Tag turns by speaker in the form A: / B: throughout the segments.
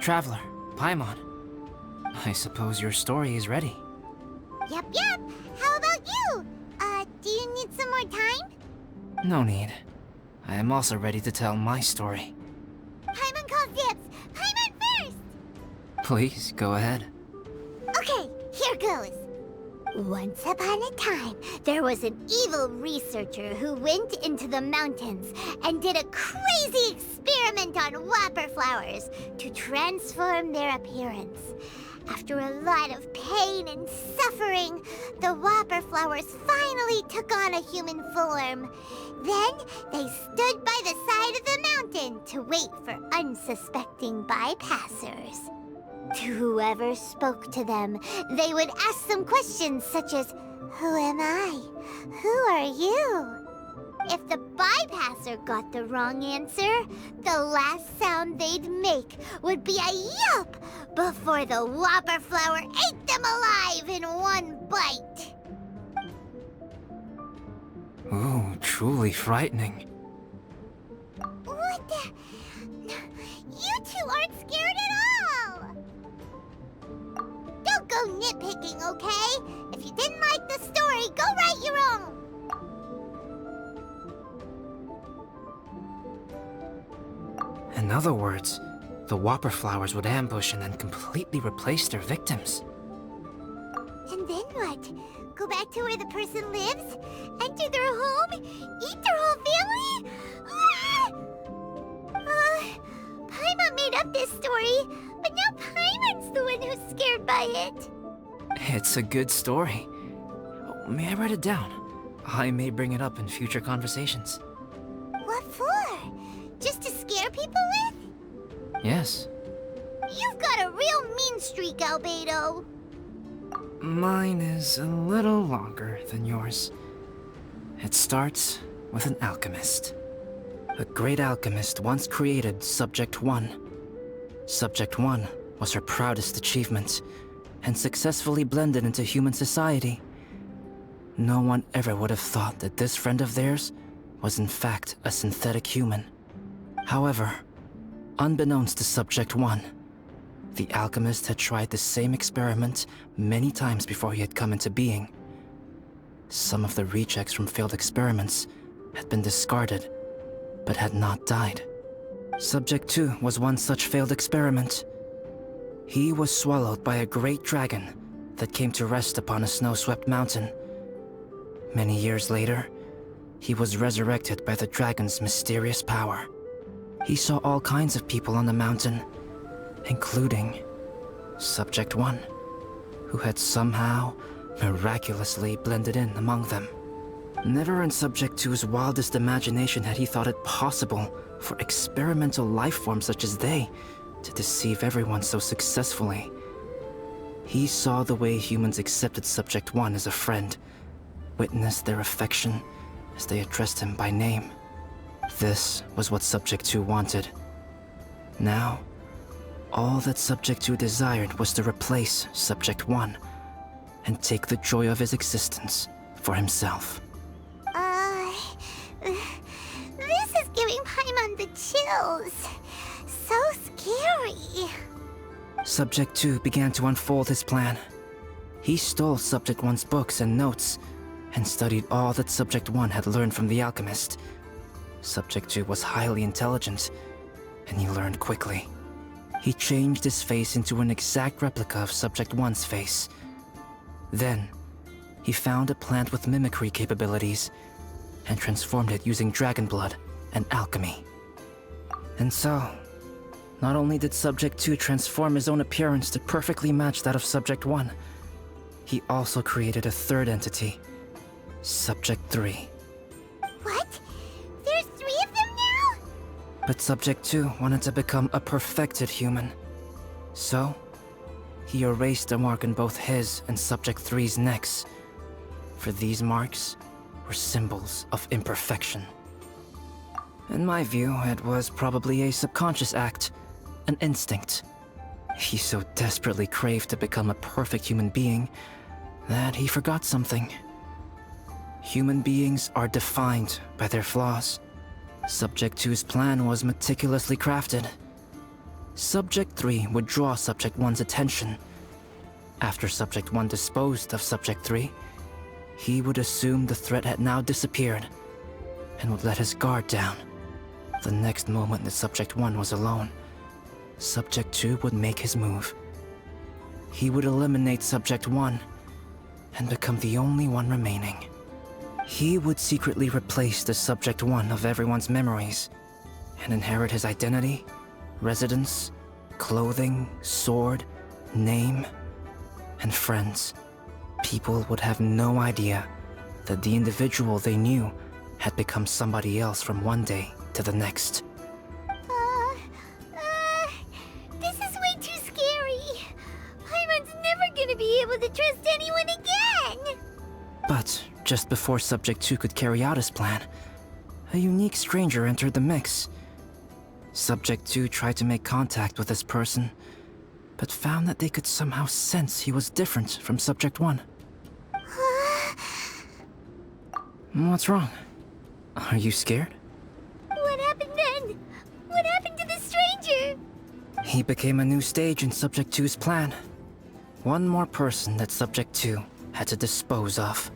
A: Traveler, Paimon. I suppose your story is ready.
B: Yep. How about you? Do you need some more time?
A: No need. I am also ready to tell my story.
B: Paimon calls dibs. Paimon first!
A: Please, go ahead.
B: Okay, here goes. Once upon a time, there was an evil researcher who went into the mountains and did a crazy experiment on whopper flowers to transform their appearance. After a lot of pain and suffering, the whopper flowers finally took on a human form. Then they stood by the side of the mountain to wait for unsuspecting bypassers. To whoever spoke to them, they would ask them questions such as, "Who am I? Who are you?" If the bypasser got the wrong answer, the last sound they'd make would be a yelp before the whopper flower ate them alive in one bite.
A: Ooh, truly frightening.
B: What the? You two aren't scared at all! Don't go nitpicking, okay? If you didn't like the story, go write your own!
A: In other words, the whopper flowers would ambush and then completely replace their victims.
B: And then what? Go back to where the person lives? Enter their home? Eat their whole family? Paimon made up this story, but now Paimon's the one who's scared by it.
A: It's a good story. May I write it down? I may bring it up in future conversations.
B: What for? Just to scare people with?
A: Yes.
B: You've got a real mean streak, Albedo.
A: Mine is a little longer than yours. It starts with an alchemist. A great alchemist once created Subject 1. Subject 1 was her proudest achievement, and successfully blended into human society. No one ever would have thought that this friend of theirs was in fact a synthetic human. However, unbeknownst to Subject 1, the alchemist had tried the same experiment many times before he had come into being. Some of the rejects from failed experiments had been discarded, but had not died. Subject 2 was one such failed experiment. He was swallowed by a great dragon that came to rest upon a snow-swept mountain. Many years later, he was resurrected by the dragon's mysterious power. He saw all kinds of people on the mountain, including Subject 1, who had somehow miraculously blended in among them. Never in Subject 2's wildest imagination had he thought it possible for experimental life forms such as they to deceive everyone so successfully. He saw the way humans accepted Subject 1 as a friend, witnessed their affection as they addressed him by name. This was what Subject 2 wanted. Now, all that Subject 2 desired was to replace Subject 1 and take the joy of his existence for himself.
B: This is giving Paimon the chills. So scary.
A: Subject 2 began to unfold his plan. He stole Subject 1's books and notes and studied all that Subject 1 had learned from the alchemist. Subject 2 was highly intelligent, and he learned quickly. He changed his face into an exact replica of Subject 1's face. Then, he found a plant with mimicry capabilities and transformed it using dragon blood and alchemy. And so, not only did Subject 2 transform his own appearance to perfectly match that of Subject 1, he also created a third entity, Subject 3.
B: What? There's 3 of them now?
A: But Subject 2 wanted to become a perfected human. So, he erased a mark in both his and Subject 3's necks. For these marks were symbols of imperfection. In my view, it was probably a subconscious act, an instinct. He so desperately craved to become a perfect human being that he forgot something. Human beings are defined by their flaws. Subject 2's plan was meticulously crafted. Subject 3 would draw Subject 1's attention. After Subject 1 disposed of Subject 3, he would assume the threat had now disappeared and would let his guard down. The next moment that Subject 1 was alone, Subject 2 would make his move. He would eliminate Subject 1 and become the only one remaining. He would secretly replace the Subject 1 of everyone's memories and inherit his identity, residence, clothing, sword, name, and friends. People would have no idea that the individual they knew had become somebody else from one day to the next.
B: This is way too scary. Paimon's never gonna be able to trust anyone again.
A: But just before Subject 2 could carry out his plan, a unique stranger entered the mix. Subject 2 tried to make contact with this person, but found that they could somehow sense he was different from Subject 1. What's wrong? Are you scared?
B: What happened then? What happened to the stranger?
A: He became a new stage in Subject 2's plan. One more person that Subject 2 had to dispose of.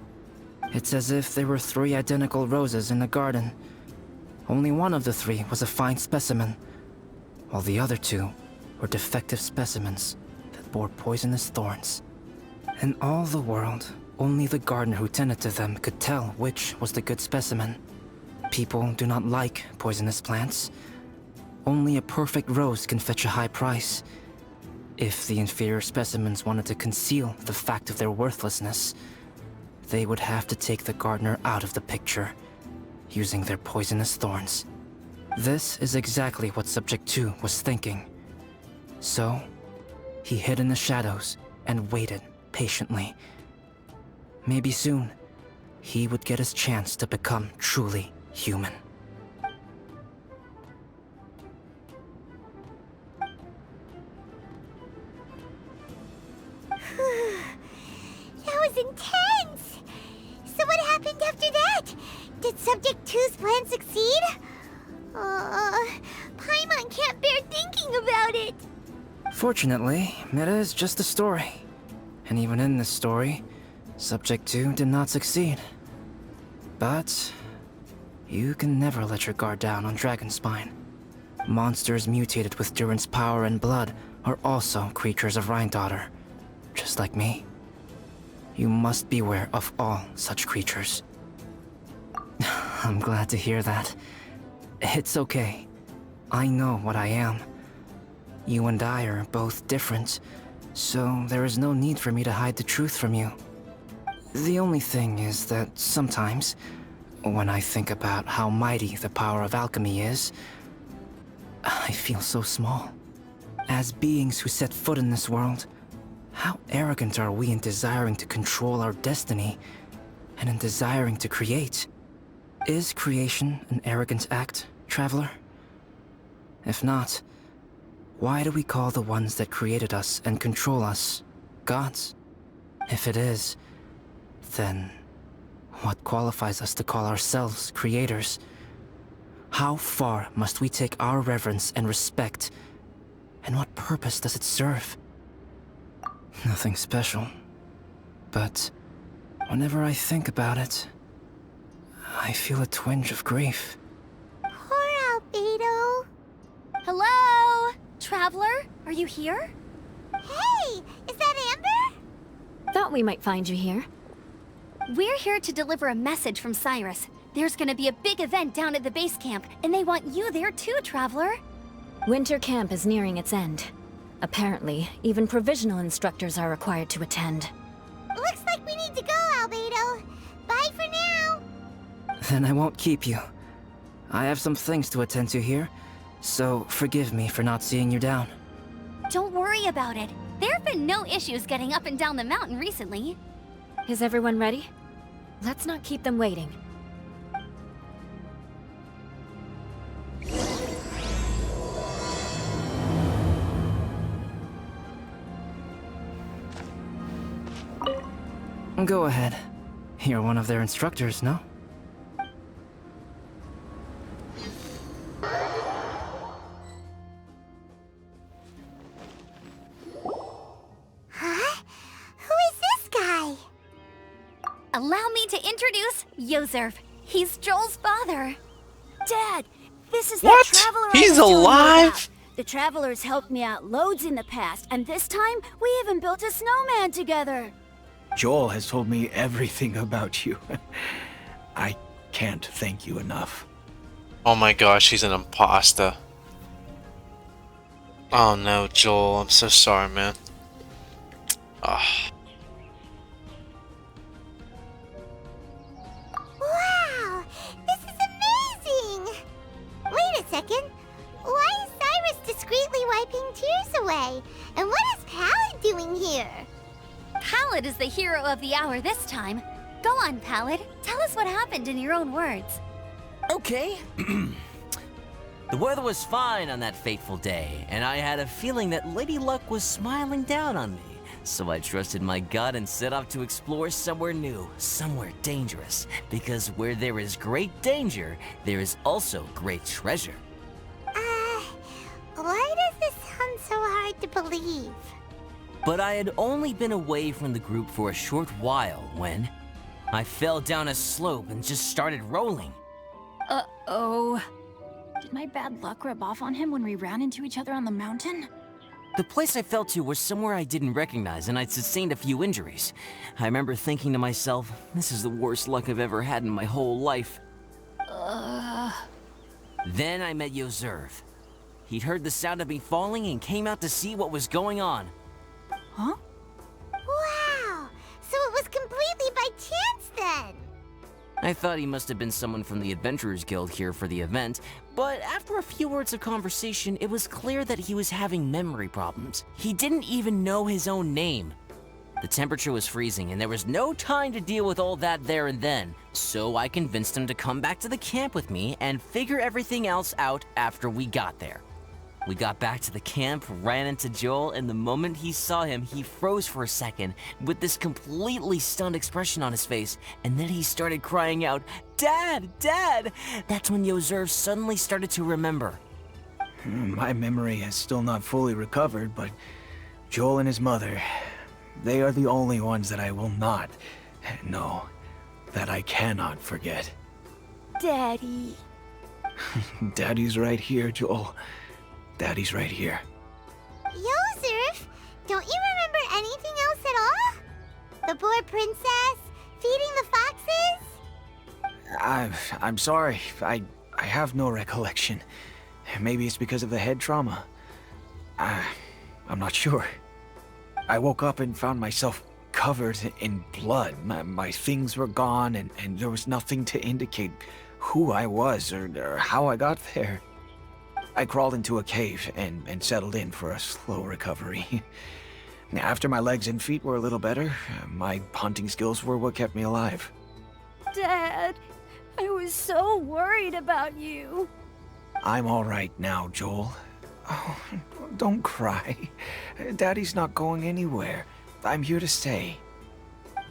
A: It's as if there were 3 identical roses in a garden. Only one of the 3 was a fine specimen, while the other 2 were defective specimens that bore poisonous thorns. In all the world, only the gardener who tended to them could tell which was the good specimen. People do not like poisonous plants. Only a perfect rose can fetch a high price. If the inferior specimens wanted to conceal the fact of their worthlessness, they would have to take the gardener out of the picture, using their poisonous thorns. This is exactly what Subject 2 was thinking. So, he hid in the shadows and waited patiently. Maybe soon, he would get his chance to become truly human.
B: That was intense! So what happened after that? Did Subject 2's plan succeed? Paimon can't bear thinking about it.
A: Fortunately, it is just a story. And even in this story, Subject 2 did not succeed. But you can never let your guard down on Dragonspine. Monsters mutated with Durin's power and blood are also creatures of Rhine-Daughter, just like me. You must beware of all such creatures. I'm glad to hear that. It's okay. I know what I am. You and I are both different, so there is no need for me to hide the truth from you. The only thing is that sometimes, when I think about how mighty the power of alchemy is, I feel so small. As beings who set foot in this world, how arrogant are we in desiring to control our destiny, and in desiring to create? Is creation an arrogant act, Traveler? If not, why do we call the ones that created us and control us gods? If it is, then what qualifies us to call ourselves creators? How far must we take our reverence and respect, and what purpose does it serve? Nothing special, but whenever I think about it, I feel a twinge of grief.
B: Poor Albedo.
C: Hello? Traveler, are you here?
B: Hey, is that Amber?
C: Thought we might find you here. We're here to deliver a message from Cyrus. There's gonna be a big event down at the base camp, and they want you there too, Traveler.
D: Winter camp is nearing its end. Apparently, even provisional instructors are required to attend.
B: Looks like we need to go, Albedo. Bye for now.
A: Then I won't keep you. I have some things to attend to here, so forgive me for not seeing you down.
C: Don't worry about it. There have been no issues getting up and down the mountain recently.
D: Is everyone ready? Let's not keep them waiting.
A: Go ahead. You're one of their instructors, no?
C: Allow me to introduce Yozerf. He's Joel's father.
B: Dad, this is
E: What?
B: that traveler
E: He's
B: I was telling you
E: alive?
B: about. The travelers helped me out loads in the past, and this time we even built a snowman together.
F: Joel has told me everything about you. I can't thank you enough.
E: Oh my gosh, he's an imposter. Oh no, Joel, I'm so sorry, man. Ah.
B: Wow, this is amazing! Wait a second. Why is Cyrus discreetly wiping tears away? And what is Pallid doing here?
C: Pallid is the hero of the hour this time. Go on, Pallid. Tell us what happened in your own words.
G: Okay. The weather was fine on that fateful day, and I had a feeling that Lady Luck was smiling down on me. So I trusted my gut and set off to explore somewhere new, somewhere dangerous. Because where there is great danger, there is also great treasure.
B: Why does this sound so hard to believe?
G: But I had only been away from the group for a short while when I fell down a slope and just started rolling.
H: Uh-oh. Did my bad luck rub off on him when we ran into each other on the mountain?
G: The place I fell to was somewhere I didn't recognize, and I'd sustained a few injuries. I remember thinking to myself, this is the worst luck I've ever had in my whole life. Then I met Yozerf. He'd heard the sound of me falling and came out to see what was going on.
H: Huh?
B: Wow, so it was completely by chance then.
G: I thought he must have been someone from the Adventurers Guild here for the event, but after a few words of conversation, it was clear that he was having memory problems. He didn't even know his own name. The temperature was freezing, and there was no time to deal with all that there and then, so I convinced him to come back to the camp with me and figure everything else out after we got there. We got back to the camp, ran into Joel, and the moment he saw him, he froze for a second with this completely stunned expression on his face, and then he started crying out, "Dad! Dad!" That's when Yozerf suddenly started to remember.
F: My memory has still not fully recovered, but Joel and his mother, they are the only ones that I will not, no, that I cannot forget.
B: Daddy.
F: Daddy's right here, Joel. Daddy's right here.
B: Yozerf, don't you remember anything else at all? The poor princess? Feeding the foxes?
F: I'm sorry. I have no recollection. Maybe it's because of the head trauma. I'm not sure. I woke up and found myself covered in blood. My things were gone, and there was nothing to indicate who I was or how I got there. I crawled into a cave and settled in for a slow recovery. After my legs and feet were a little better, my hunting skills were what kept me alive.
B: Dad, I was so worried about you.
F: I'm all right now, Joel. Oh, don't cry. Daddy's not going anywhere. I'm here to stay.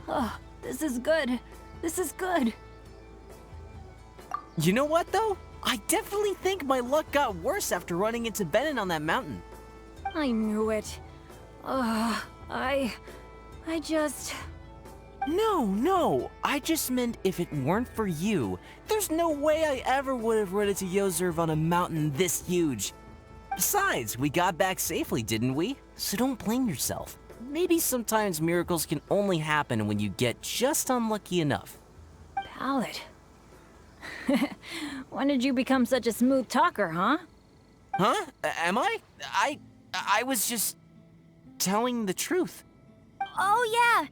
H: Oh, this is good. This is good.
G: You know what, though? I definitely think my luck got worse after running into Benin on that mountain.
H: I knew it. I just...
G: No. I just meant if it weren't for you, there's no way I ever would have run into Yozerf on a mountain this huge. Besides, we got back safely, didn't we? So don't blame yourself. Maybe sometimes miracles can only happen when you get just unlucky enough.
H: Pallid. When did you become such a smooth talker, huh?
G: Huh? Am I? I was just telling the truth.
B: Oh, yeah.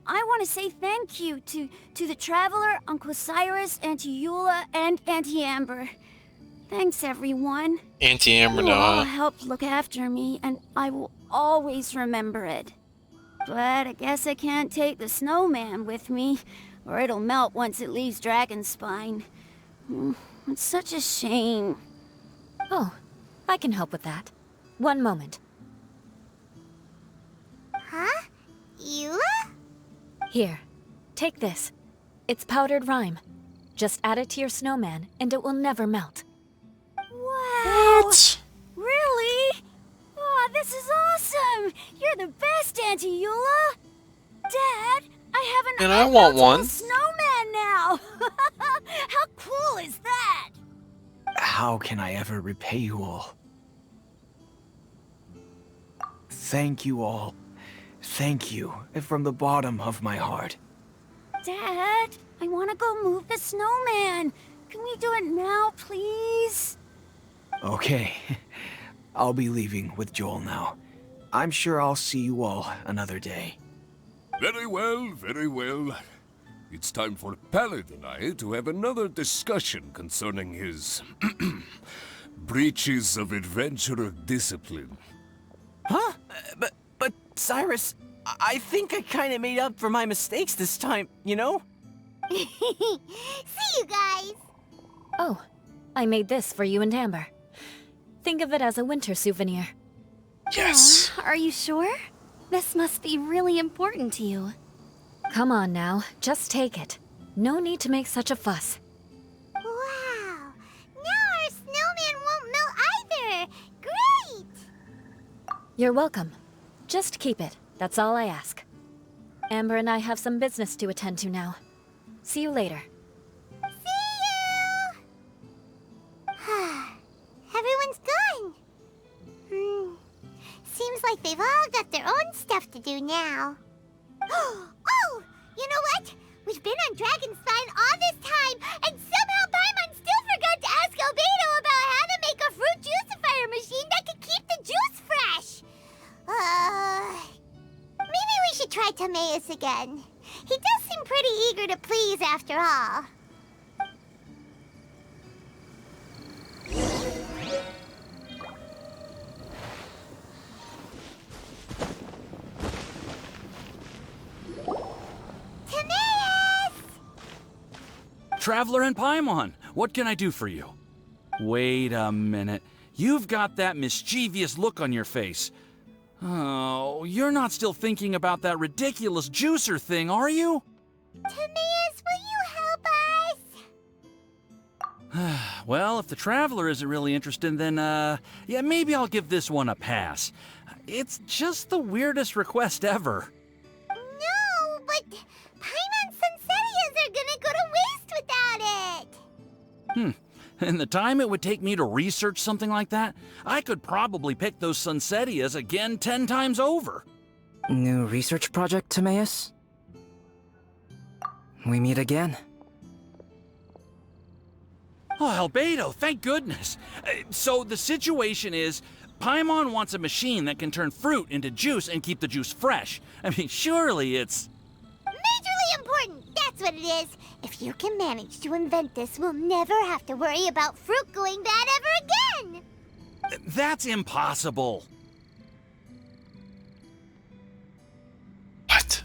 B: I want to say thank you to the Traveler, Uncle Cyrus, Auntie Eula, and Auntie Amber. Thanks, everyone.
E: Auntie Amber,
B: You all
E: no.
B: helped look after me, and I will always remember it. But I guess I can't take the snowman with me, or it'll melt once it leaves Dragonspine. It's such a shame.
D: Oh, I can help with that. One moment.
B: Huh? Eula?
D: Here, take this. It's powdered rime. Just add it to your snowman, and it will never melt.
B: Wow!
E: What?
B: Really? Oh, this is awesome! You're the best, Auntie Eula! Dad,
H: I have
E: And
H: an
E: I want one.
H: snowman now! How cool is that?
F: How can I ever repay you all? Thank you all. Thank you from the bottom of my heart.
H: Dad, I want to go move the snowman. Can we do it now, please?
F: Okay. I'll be leaving with Joel now. I'm sure I'll see you all another day.
I: Very well, very well. It's time for Pallet and I to have another discussion concerning his breaches of adventurer discipline.
G: Huh? But Cyrus, I think I kind of made up for my mistakes this time, you know?
B: See you guys!
D: Oh, I made this for you and Amber. Think of it as a winter souvenir.
E: Yes.
C: Are you sure? This must be really important to you.
D: Come on now, just take it. No need to make such a fuss.
B: Wow! Now our snowman won't melt either! Great!
D: You're welcome. Just keep it, that's all I ask. Amber and I have some business to attend to now. See you later.
B: See you! Everyone's gone. Seems like they've all got their own stuff to do now. Oh! You know what? We've been on Dragonspine all this time, and somehow Paimon still forgot to ask Albedo about how to make a fruit juicifier machine that could keep the juice fresh. Maybe we should try Timaeus again. He does seem pretty eager to please after all. Timaeus!
J: Traveler and Paimon, what can I do for you? Wait a minute. You've got that mischievous look on your face. Oh, you're not still thinking about that ridiculous juicer thing, are you?
B: Timaeus, will you help us?
J: Well, if the Traveler isn't really interested, then, yeah, maybe I'll give this one a pass. It's just the weirdest request ever.
B: No, but Paimon's Sunsettias are gonna go to waste without it.
J: And the time it would take me to research something like that, I could probably pick those Sunsettias again 10 times over.
A: New research project, Timaeus? We meet again.
J: Oh, Albedo, thank goodness. So the situation is, Paimon wants a machine that can turn fruit into juice and keep the juice fresh. I mean, surely it's...
B: Majorly important, that's what it is. If you can manage to invent this, we'll never have to worry about fruit going bad ever again.
J: That's impossible.
E: What?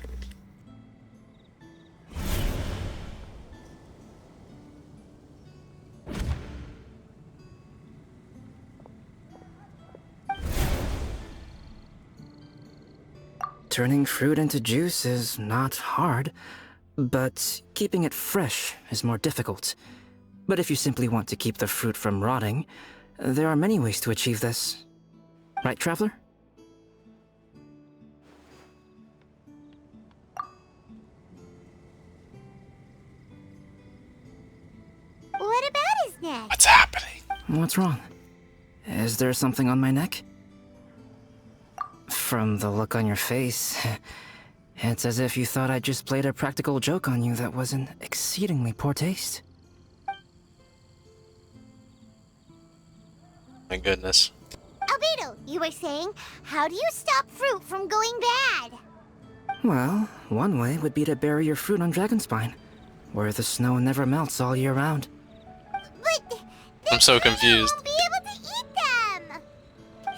A: Turning fruit into juice is not hard, but keeping it fresh is more difficult. But if you simply want to keep the fruit from rotting, there are many ways to achieve this. Right, Traveler?
B: What about his neck?
E: What's happening?
A: What's wrong? Is there something on my neck? From the look on your face, it's as if you thought I just played a practical joke on you that was in exceedingly poor taste.
E: My goodness.
B: Albedo, you were saying, how do you stop fruit from going bad?
A: Well, one way would be to bury your fruit on Dragonspine, where the snow never melts all year round.
B: But
E: I'm so
B: then
E: confused.
B: I won't be able to eat them.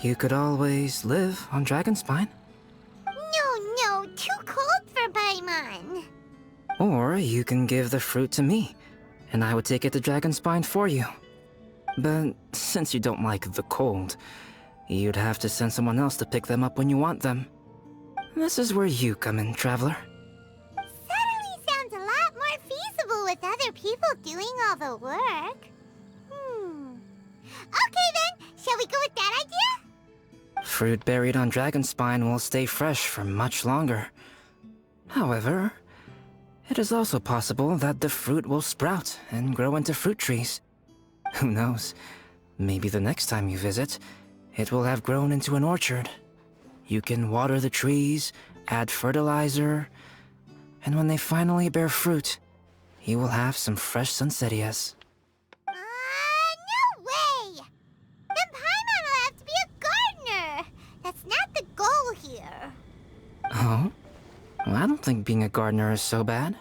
A: You could always live on Dragonspine.
B: No, too cold for Paimon.
A: Or you can give the fruit to me, and I would take it to Dragonspine for you. But since you don't like the cold, you'd have to send someone else to pick them up when you want them. This is where you come in, Traveler.
B: Suddenly sounds a lot more feasible with other people doing all the work. Okay then, shall we go with that idea?
A: Fruit buried on Dragonspine will stay fresh for much longer. However, It is also possible that the fruit will sprout and grow into fruit trees. Who knows? Maybe the next time you visit, it will have grown into an orchard. You can water the trees, add fertilizer, and when they finally bear fruit, you will have some fresh sunsettias.
B: No way! Then Paimon will have to be a gardener! That's not the goal here.
A: Oh? Well, I don't think being a gardener is so bad.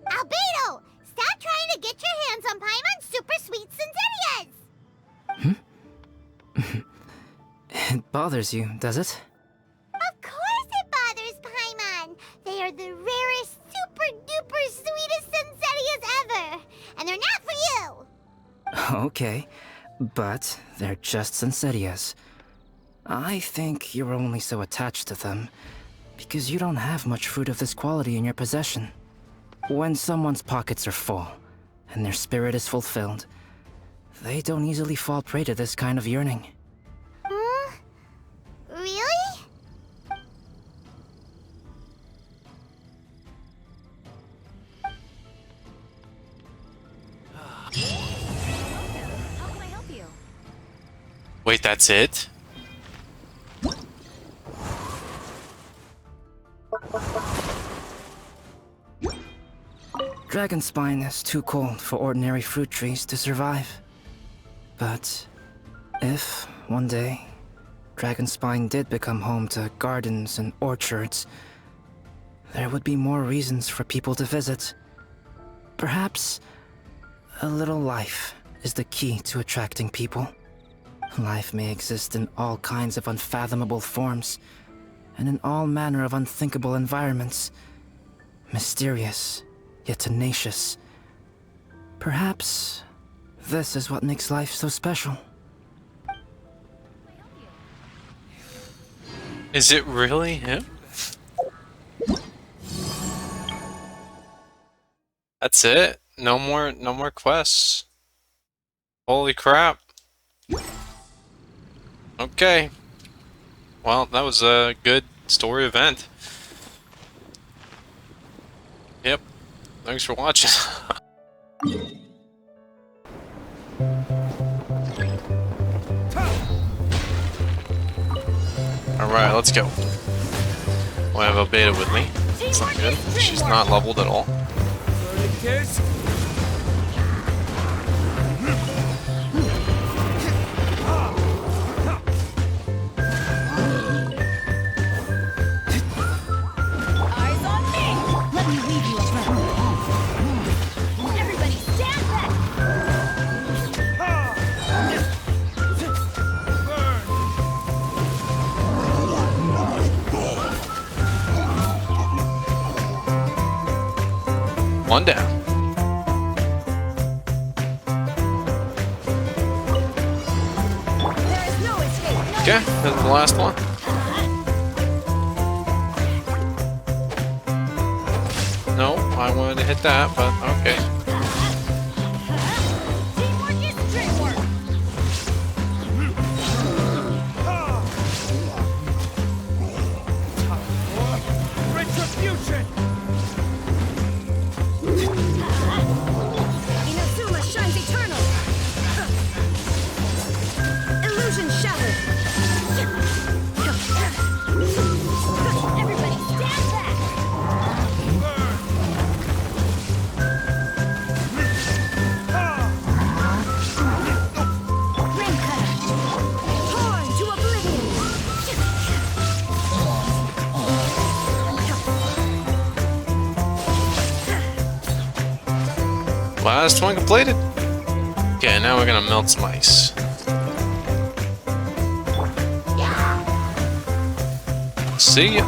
B: Albedo! Stop trying to get your hands on Paimon's super sweet Sinsettias!
A: It bothers you, does it?
B: Of course it bothers Paimon! They are the rarest, super duper sweetest Sinsettias ever! And they're not for you!
A: Okay, but they're just Sunsettias. I think you're only so attached to them because you don't have much fruit of this quality in your possession. When someone's pockets are full and their spirit is fulfilled, they don't easily fall prey to this kind of yearning.
B: Really?
C: How can I help you?
E: Wait, that's it?
A: Dragonspine is too cold for ordinary fruit trees to survive. But if, one day, Dragonspine did become home to gardens and orchards, there would be more reasons for people to visit. Perhaps a little life is the key to attracting people. Life may exist in all kinds of unfathomable forms, and in all manner of unthinkable environments. Mysterious, yet tenacious. Perhaps this is what makes life so special.
E: Is it really him? That's it? No more quests. Holy crap. Okay. Well, that was a good story event. Yep. Thanks for watching. Alright, let's go. Oh, I have a beta with me. That's not good. She's not leveled at all.
C: Eyes on me! Let me leave you alone. Everybody stand back!
E: One down.
C: There is no escape!
E: Okay, that's the last one. No, I wanted to hit that, but okay.
C: Teamwork is dreamwork!
F: Retribution!
C: Inazuma shines eternal! Illusion shattered! Everybody stand back! Ring cutter! Torn to oblivion!
E: Last one completed. Okay, now we're gonna melt some ice. See ya.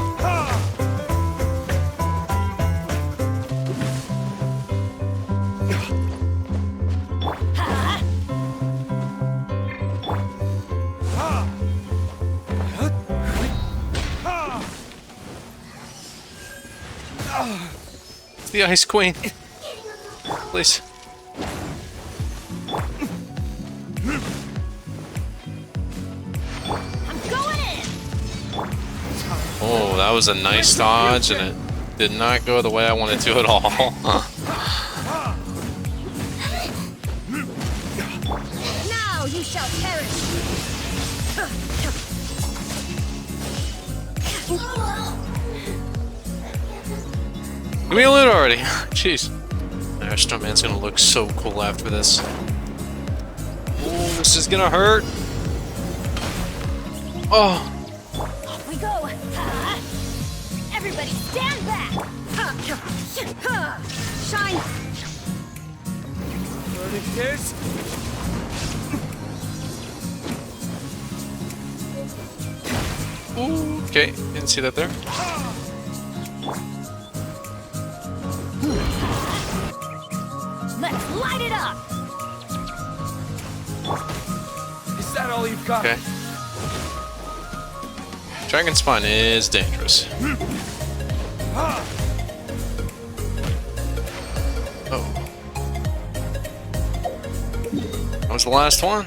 E: It's the Ice Queen. please.
H: I'm going in.
E: Oh, that was a nice dodge, and it did not go the way I wanted to at all.
H: Now you shall perish.
E: Give me a loot already. Jeez. Our Snowman's gonna look so cool after this. Oh, this is gonna hurt. Oh.
H: Off we go. Everybody stand back. Shine.
E: Ooh, okay, didn't see that there.
H: Let's light it up.
F: Is that all you've got?
E: Okay. Dragon Spawn is dangerous. Oh. That was the last one.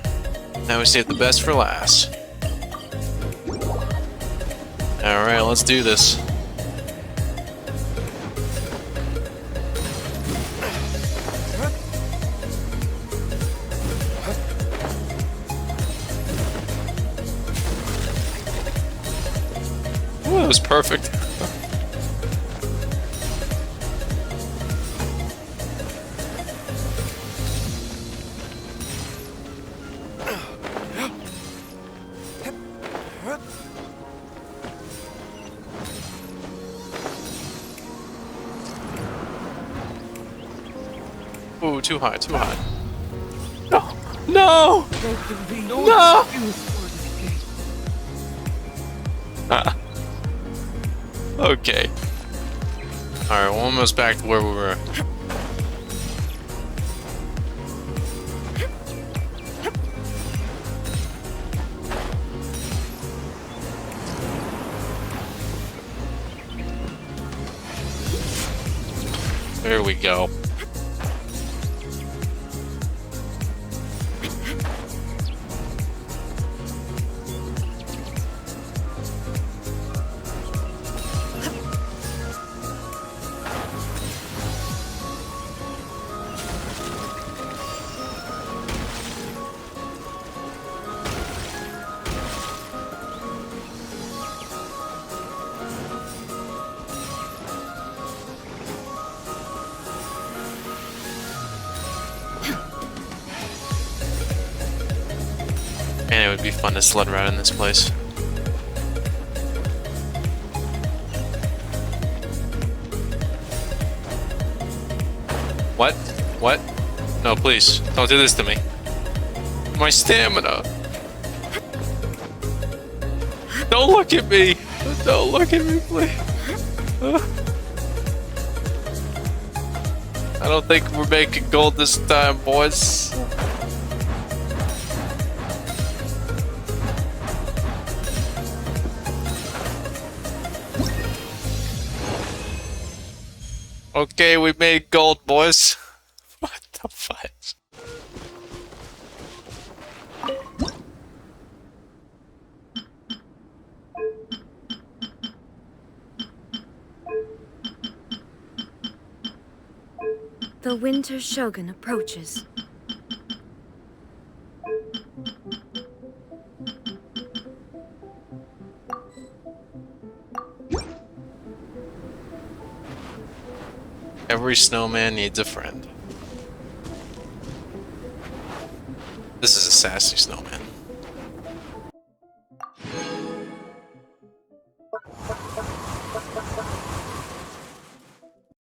E: Now we save the best for last. Alright, let's do this. Ooh, that was perfect. Ooh, too high, too high. No! No! No! Ah. Okay. Alright, we're almost back to where we were. There we go. Man, it would be fun to sled around in this place. What? What? No, please. Don't do this to me. My stamina. Don't look at me. Don't look at me, please. I don't think we're making gold this time, boys. Okay, we made gold, boys. What the fudge?
K: The Winter Shogun approaches.
E: Every snowman needs a friend. This is a sassy snowman.